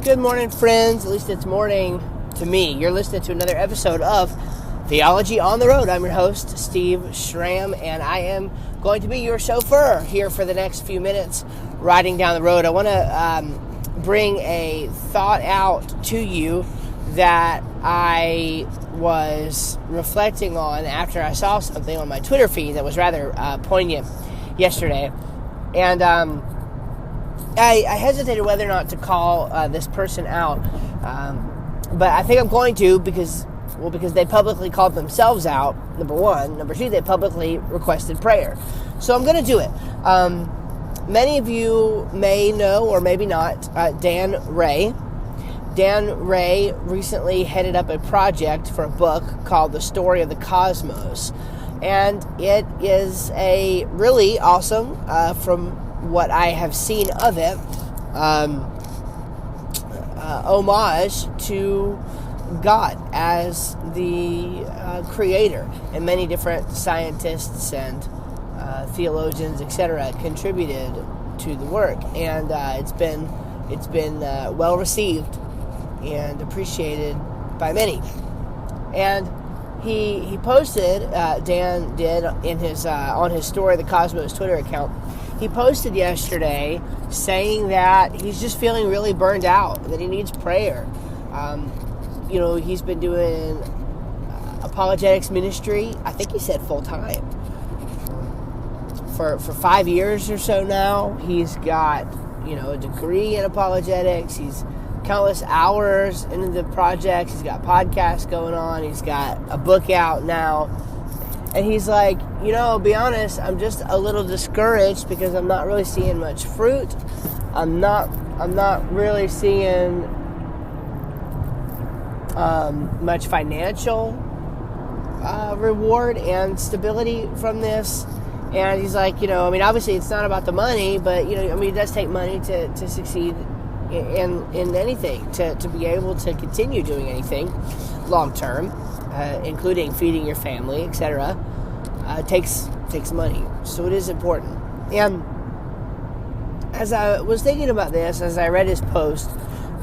Good morning, friends. At least it's morning to me. You're listening to another episode of Theology on the Road. I'm your host, Steve Schramm, and I am going to be your chauffeur here for the next few minutes riding down the road. I want to bring a thought out to you that I was reflecting on after I saw something on my Twitter feed that was rather poignant yesterday. And I hesitated whether or not to call this person out, but I think I'm going to because they publicly called themselves out, number one. Number two, they publicly requested prayer. So I'm going to do it. Many of you may know, or maybe not, Dan Ray. Dan Ray recently headed up a project for a book called The Story of the Cosmos. And it is a really awesome, from what I have seen of it, homage to God as the creator. And many different scientists and theologians, etc., contributed to the work. And it's been well received and appreciated by many. And he posted, Dan did, in his on his Story of the Cosmos Twitter account, he posted yesterday saying that he's just feeling really burned out, that he needs prayer. He's been doing apologetics ministry, I think he said full time, for 5 years or so now. He's got, a degree in apologetics. He's countless hours into the projects. He's got podcasts going on. He's got a book out now. And he's like, be honest, I'm just a little discouraged because I'm not really seeing much fruit. I'm not really seeing much financial reward and stability from this. And he's like, obviously it's not about the money, but, it does take money to succeed in anything, to be able to continue doing anything long term, including feeding your family, etc. Takes money, so it is important. And as I was thinking about this, as I read his post,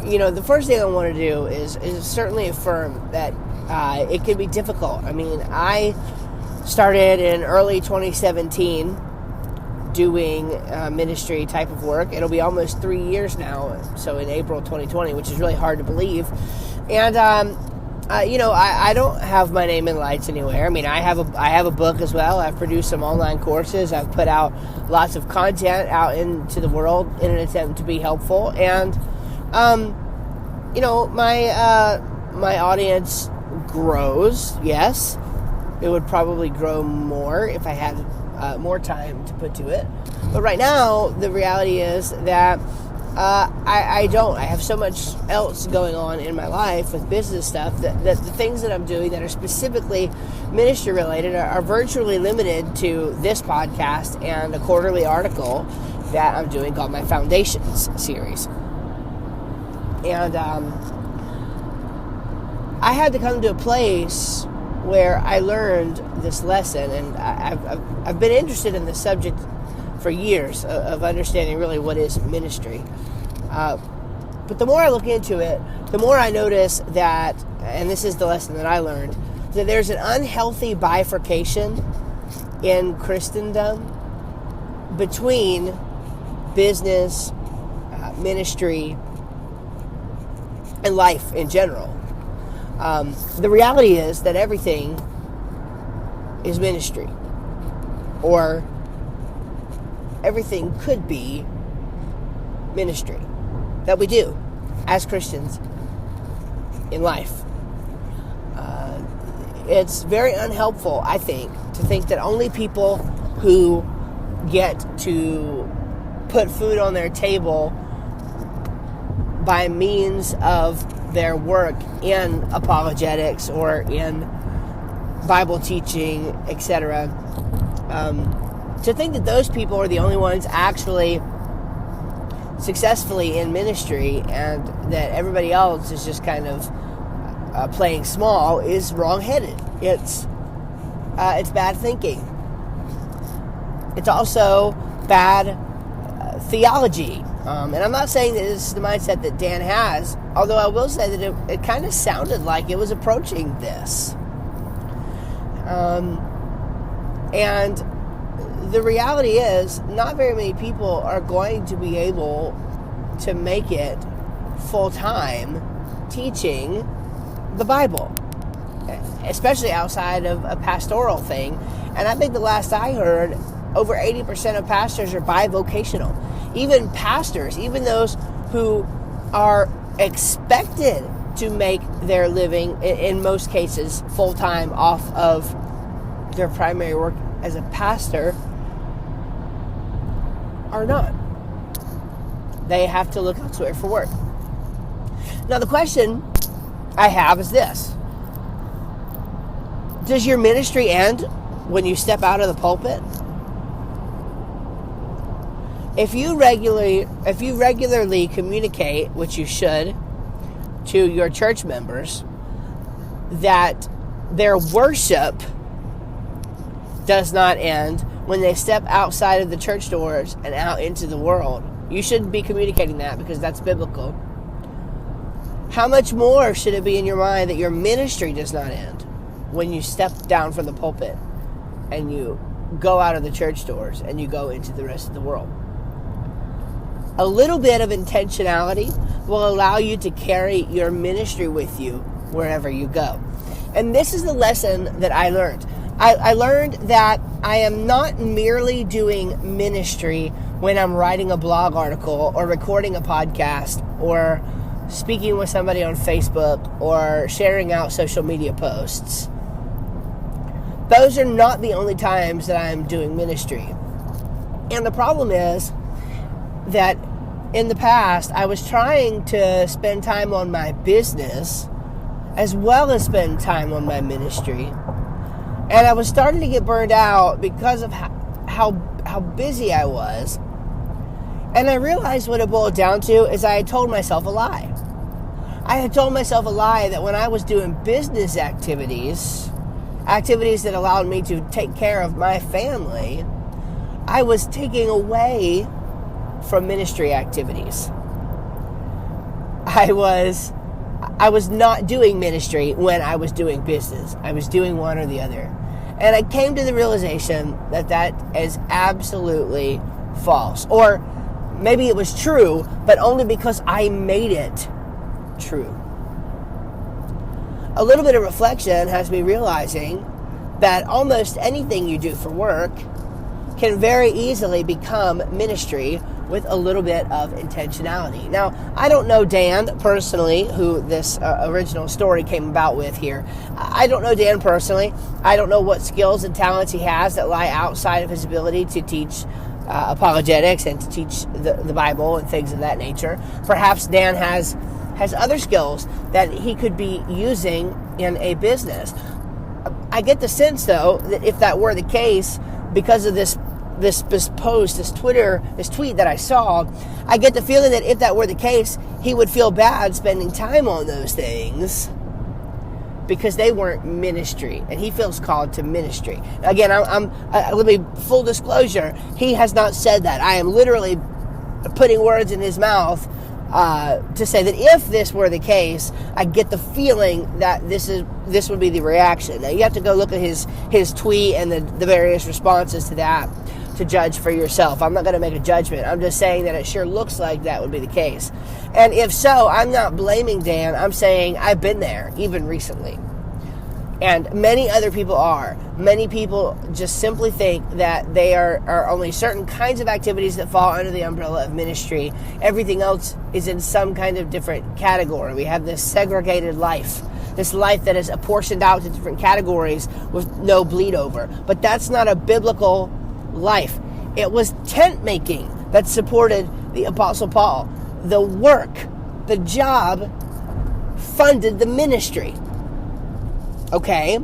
the first thing I want to do is certainly affirm that it can be difficult. I started in early 2017 doing ministry type of work. It'll be almost 3 years now, so in April 2020, which is really hard to believe. And I don't have my name in lights anywhere. I have a book as well. I've produced some online courses. I've put out lots of content out into the world in an attempt to be helpful. And my audience grows. Yes, it would probably grow more if I had more time to put to it. But right now, the reality is that I don't. I have so much else going on in my life with business stuff that the things that I'm doing that are specifically ministry related are virtually limited to this podcast and a quarterly article that I'm doing called my Foundations series. And I had to come to a place where I learned this lesson, and I've been interested in this subject for years of understanding really what is ministry. But the more I look into it, the more I notice that, and this is the lesson that I learned, that there's an unhealthy bifurcation in Christendom between business, ministry, and life in general. The reality is that everything is ministry, or everything could be ministry that we do as Christians in life. It's very unhelpful, I think, to think that only people who get to put food on their table by means of their work in apologetics or in Bible teaching, etc., to think that those people are the only ones actually successfully in ministry and that everybody else is just kind of playing small is wrong-headed. It's bad thinking. It's also bad theology. And I'm not saying that this is the mindset that Dan has, although I will say that it kind of sounded like it was approaching this. And the reality is, not very many people are going to be able to make it full-time teaching the Bible, especially outside of a pastoral thing. And I think the last I heard, over 80% of pastors are bivocational. Even pastors, even those who are expected to make their living, in most cases, full-time off of their primary work as a pastor, are not. They have to look elsewhere for work. Now, the question I have is this: does your ministry end when you step out of the pulpit? If you regularly communicate, which you should, to your church members, that their worship does not end when they step outside of the church doors and out into the world, you should be communicating that, because that's biblical. How much more should it be in your mind that your ministry does not end when you step down from the pulpit and you go out of the church doors and you go into the rest of the world? A little bit of intentionality will allow you to carry your ministry with you wherever you go. And this is the lesson that I learned. I learned that I am not merely doing ministry when I'm writing a blog article or recording a podcast or speaking with somebody on Facebook or sharing out social media posts. Those are not the only times that I'm doing ministry. And the problem is that in the past, I was trying to spend time on my business as well as spend time on my ministry. And I was starting to get burned out because of how busy I was. And I realized what it boiled down to is I had told myself a lie. I had told myself a lie that when I was doing business activities that allowed me to take care of my family, I was taking away from ministry activities. I was not doing ministry when I was doing business. I was doing one or the other. And I came to the realization that is absolutely false. Or maybe it was true, but only because I made it true. A little bit of reflection has me realizing that almost anything you do for work can very easily become ministry with a little bit of intentionality. Now, I don't know Dan personally, who this original story came about with here. I don't know Dan personally. I don't know what skills and talents he has that lie outside of his ability to teach apologetics and to teach the Bible and things of that nature. Perhaps Dan has other skills that he could be using in a business. I get the sense, though, that if that were the case, because of this post, this tweet that I saw, I get the feeling that if that were the case, he would feel bad spending time on those things because they weren't ministry, and he feels called to ministry. Again, let me full disclosure, he has not said that. I am literally putting words in his mouth to say that if this were the case, I get the feeling that this would be the reaction. Now, you have to go look at his tweet and the various responses to that to judge for yourself. I'm not going to make a judgment. I'm just saying that it sure looks like that would be the case. And if so, I'm not blaming Dan. I'm saying I've been there, even recently. And many other people are. Many people just simply think that they are only certain kinds of activities that fall under the umbrella of ministry. Everything else is in some kind of different category. We have this segregated life. This life that is apportioned out to different categories with no bleed over. But that's not a biblical life. It was tent making that supported the Apostle Paul. The work, the job, funded the ministry. Okay?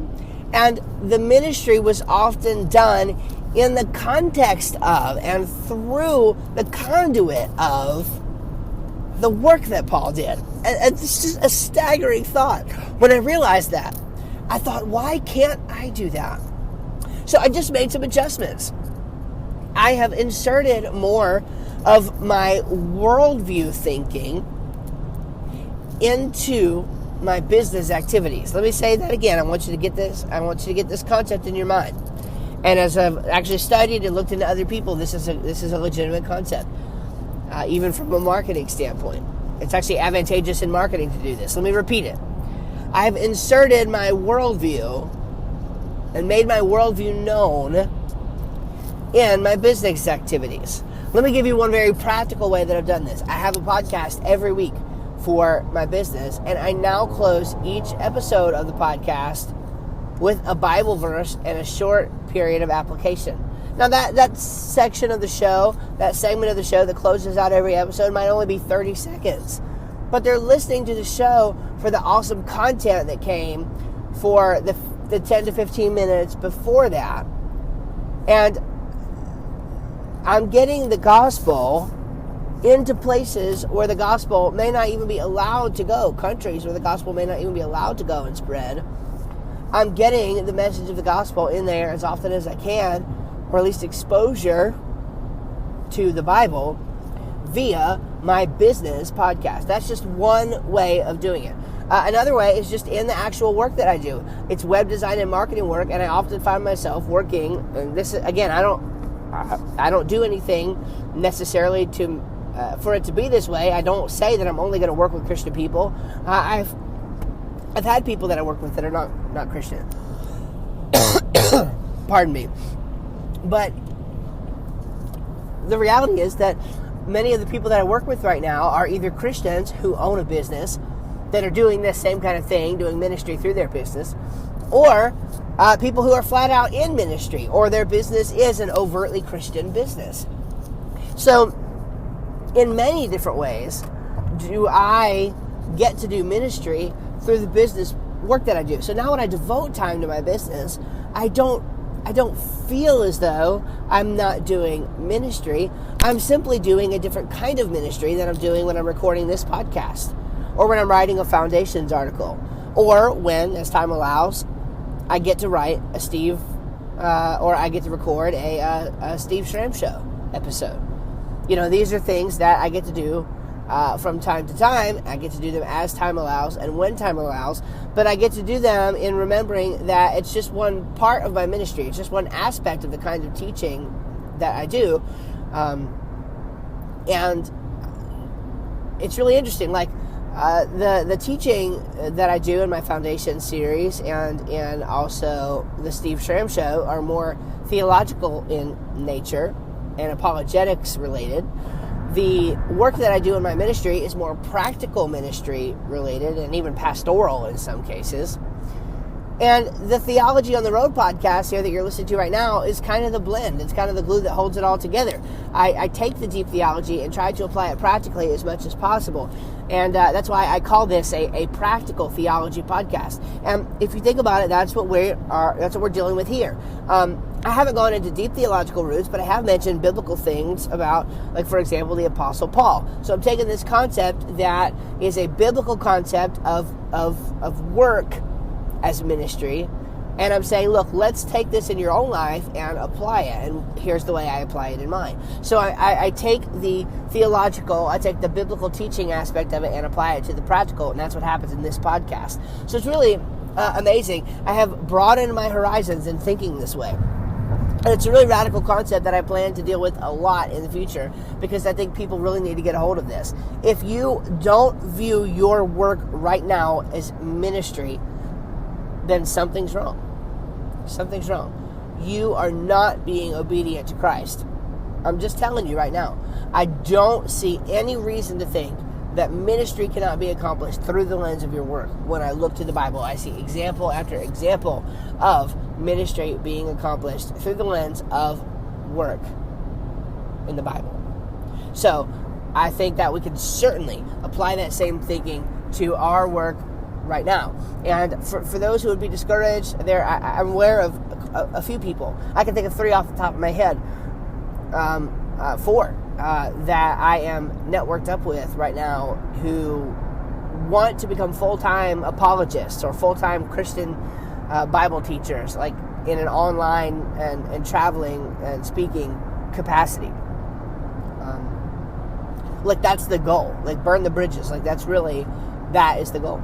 And the ministry was often done in the context of and through the conduit of the work that Paul did. And it's just a staggering thought. When I realized that, I thought, why can't I do that? So I just made some adjustments. I have inserted more of my worldview thinking into my business activities. Let me say that again. I want you to get this. I want you to get this concept in your mind. And as I've actually studied and looked into other people, this is a legitimate concept, even from a marketing standpoint. It's actually advantageous in marketing to do this. Let me repeat it. I've inserted my worldview and made my worldview known in my business activities. Let me give you one very practical way that I've done this. I have a podcast every week for my business, and I now close each episode of the podcast with a Bible verse and a short period of application. Now that section of the show, that segment of the show that closes out every episode might only be 30 seconds. But they're listening to the show for the awesome content that came for the 10 to 15 minutes before that. And I'm getting the gospel into places where the gospel may not even be allowed to go, countries where the gospel may not even be allowed to go and spread. I'm getting the message of the gospel in there as often as I can, or at least exposure to the Bible via my business podcast. That's just one way of doing it. Another way is just in the actual work that I do. It's web design and marketing work, and I often find myself working, and this is, again, I don't do anything necessarily to for it to be this way. I don't say that I'm only going to work with Christian people. I've had people that I work with that are not Christian. Pardon me. But the reality is that many of the people that I work with right now are either Christians who own a business that are doing this same kind of thing, doing ministry through their business, or people who are flat out in ministry, or their business is an overtly Christian business. So, in many different ways, do I get to do ministry through the business work that I do. So now when I devote time to my business, I don't feel as though I'm not doing ministry. I'm simply doing a different kind of ministry than I'm doing when I'm recording this podcast, or when I'm writing a Foundations article, or when, as time allows, I get to write a Steve, or I get to record a Steve Schramm Show episode. You know, these are things that I get to do from time to time. I get to do them as time allows and when time allows, but I get to do them in remembering that it's just one part of my ministry. It's just one aspect of the kind of teaching that I do. And it's really interesting. Like, the teaching that I do in my Foundation series and also the Steve Schramm Show are more theological in nature and apologetics related. The work that I do in my ministry is more practical ministry related and even pastoral in some cases. And the Theology on the Road podcast here that you're listening to right now is kind of the blend. It's kind of the glue that holds it all together. I take the deep theology and try to apply it practically as much as possible. And that's why I call this a practical theology podcast. And if you think about it, that's what we're dealing with here. I haven't gone into deep theological roots, but I have mentioned biblical things about, like, for example, the Apostle Paul. So I'm taking this concept that is a biblical concept of work as ministry, and I'm saying, look, let's take this in your own life and apply it, and here's the way I apply it in mine. So I take the theological, I take the biblical teaching aspect of it and apply it to the practical, and that's what happens in this podcast. So it's really amazing. I have broadened my horizons in thinking this way. And it's a really radical concept that I plan to deal with a lot in the future, because I think people really need to get a hold of this. If you don't view your work right now as ministry, then something's wrong. Something's wrong. You are not being obedient to Christ. I'm just telling you right now. I don't see any reason to think that ministry cannot be accomplished through the lens of your work. When I look to the Bible, I see example after example of ministry being accomplished through the lens of work in the Bible. So I think that we can certainly apply that same thinking to our work right now. And for those who would be discouraged, I'm aware of a few people. I can think of 3 off the top of my head. 4 that I am networked up with right now who want to become full-time apologists or full-time Christian Bible teachers, like in an online and traveling and speaking capacity. Like, that's the goal. Like, burn the bridges. Like, that is the goal.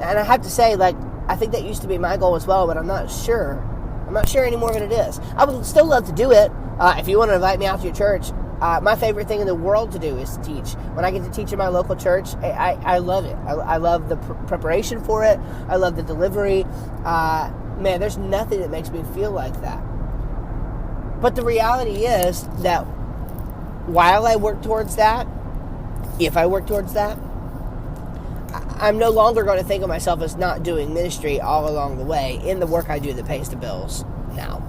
And I have to say, like, I think that used to be my goal as well, but I'm not sure. I'm not sure anymore what it is. I would still love to do it. If you want to invite me out to your church, my favorite thing in the world to do is to teach. When I get to teach in my local church, I love it. I love the preparation for it. I love the delivery. Man, there's nothing that makes me feel like that. But the reality is that while I work towards that, if I work towards that, I'm no longer going to think of myself as not doing ministry all along the way in the work I do that pays the bills now.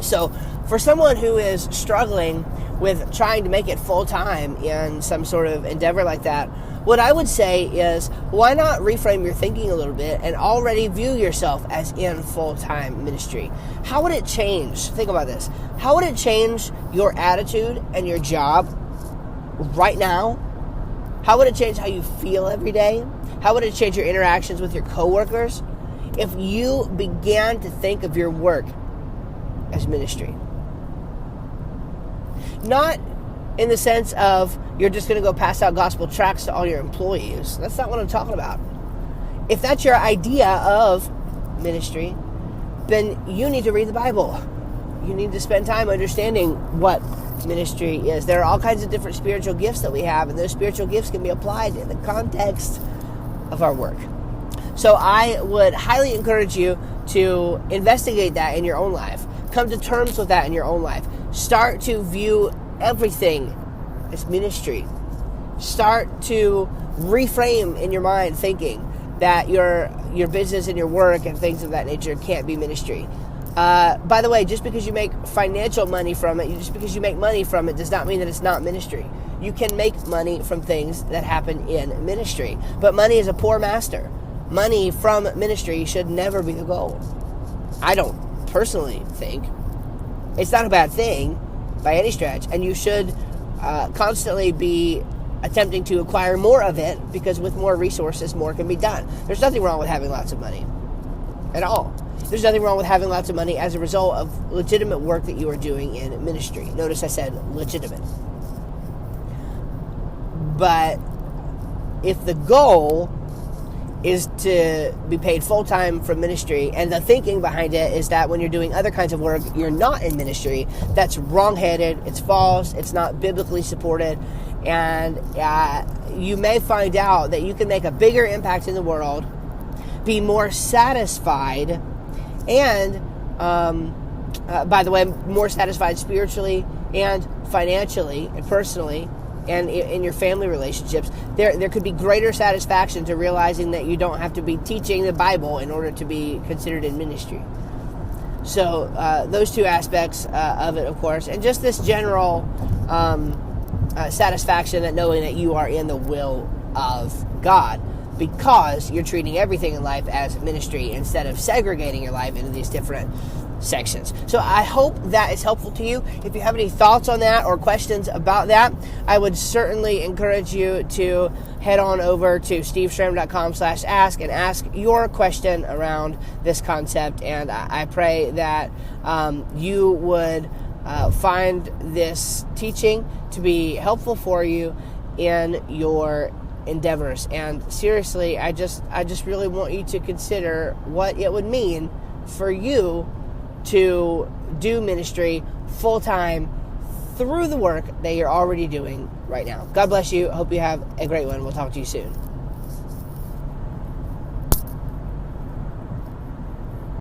So for someone who is struggling with trying to make it full-time in some sort of endeavor like that, what I would say is, why not reframe your thinking a little bit and already view yourself as in full-time ministry? How would it change? Think about this. How would it change your attitude and your job right now? How would it change how you feel every day? How would it change your interactions with your coworkers if you began to think of your work as ministry? Not in the sense of you're just going to go pass out gospel tracts to all your employees. That's not what I'm talking about. If that's your idea of ministry, then you need to read the Bible. You need to spend time understanding what ministry is. There are all kinds of different spiritual gifts that we have, and those spiritual gifts can be applied in the context of our work. So I would highly encourage you to investigate that in your own life. Come to terms with that in your own life. Start to view everything as ministry. Start to reframe in your mind thinking that your business and your work and things of that nature can't be ministry. By the way, just because you make financial money from it, just because you make money from it, does not mean that it's not ministry. You can make money from things that happen in ministry. But money is a poor master. Money from ministry should never be the goal. I don't personally think. It's not a bad thing by any stretch, and you should constantly be attempting to acquire more of it, because with more resources, more can be done. There's nothing wrong with having lots of money at all. There's nothing wrong with having lots of money as a result of legitimate work that you are doing in ministry. Notice I said legitimate. But if the goal is to be paid full-time from ministry, and the thinking behind it is that when you're doing other kinds of work, you're not in ministry, that's wrong-headed, it's false, it's not biblically supported, and you may find out that you can make a bigger impact in the world, be more satisfied, and, by the way, more satisfied spiritually and financially and personally, and in your family relationships. There could be greater satisfaction to realizing that you don't have to be teaching the Bible in order to be considered in ministry. So those two aspects of it, of course, and just this general satisfaction that knowing that you are in the will of God, because you're treating everything in life as ministry instead of segregating your life into these different sections. So I hope that is helpful to you. If you have any thoughts on that or questions about that, I would certainly encourage you to head on over to stevestram.com/ask and ask your question around this concept. And I pray that you would find this teaching to be helpful for you in your endeavors. And seriously, I just really want you to consider what it would mean for you to do ministry full-time through the work that you're already doing right now. God bless you. I hope you have a great one. We'll talk to you soon.